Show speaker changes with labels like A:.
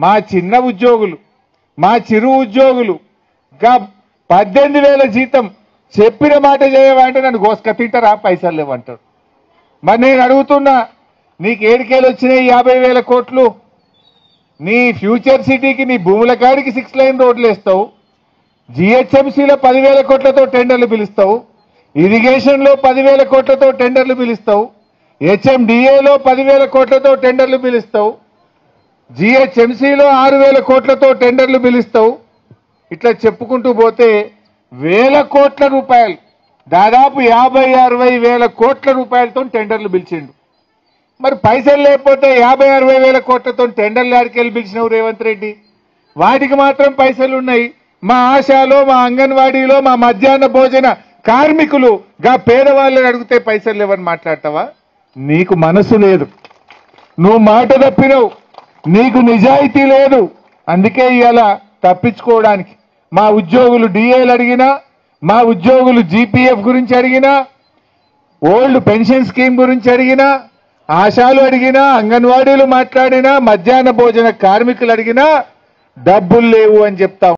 A: మా చిన్న ఉద్యోగులు, మా చిరు ఉద్యోగులు గా 18,000 జీతం చెప్పిన మాట చేయమంటే నన్ను గోసుక తింటారా, పైసలు లేవంటారు. మరి నేను అడుగుతున్నా, నీకు ఏడికేలు వచ్చినాయి 50,000 కోట్లు? నీ ఫ్యూచర్ సిటీకి నీ భూముల కాడికి 6 లైన్ రోడ్లు వేస్తావు, జిహెచ్ఎంసీలో 10,000 కోట్లతో టెండర్లు పిలుస్తావు, ఇరిగేషన్లో 10,000 కోట్లతో టెండర్లు పిలుస్తావు, హెచ్ఎండిఏలో 10,000 కోట్లతో టెండర్లు పిలుస్తావు, జిహెచ్ఎంసీలో 6,000 కోట్లతో టెండర్లు పిలుస్తావు. ఇట్లా చెప్పుకుంటూ పోతే వేల కోట్ల రూపాయలు, దాదాపు 50-60 వేల కోట్ల రూపాయలతో టెండర్లు పిలిచిండు. మరి పైసలు లేకపోతే 50-60 వేల కోట్లతో టెండర్లు ఆడికెళ్ళి పిలిచినావు రేవంత్ రెడ్డి? వాటికి మాత్రం పైసలు ఉన్నాయి. మా ఆశాలో, మా అంగన్వాడీలో, మా మధ్యాహ్న భోజన కార్మికులు గా పేదవాళ్ళని అడిగితే పైసలు లేవని మాట్లాడతావా? నీకు మనసు లేదు, నువ్వు మాట తప్పినవు, నీకు నిజాయితీ లేదు. అందుకే ఇవాళ తప్పించుకోవడానికి మా ఉద్యోగులు డిఏలు అడిగినా, మా ఉద్యోగులు జీపీఎఫ్ గురించి అడిగినా, ఓల్డ్ పెన్షన్ స్కీమ్ గురించి అడిగినా, ఆశాలు అడిగినా, అంగన్వాడీలు మాట్లాడినా, మధ్యాహ్న భోజన కార్మికులు అడిగినా డబ్బులు లేవు అని చెప్తాం.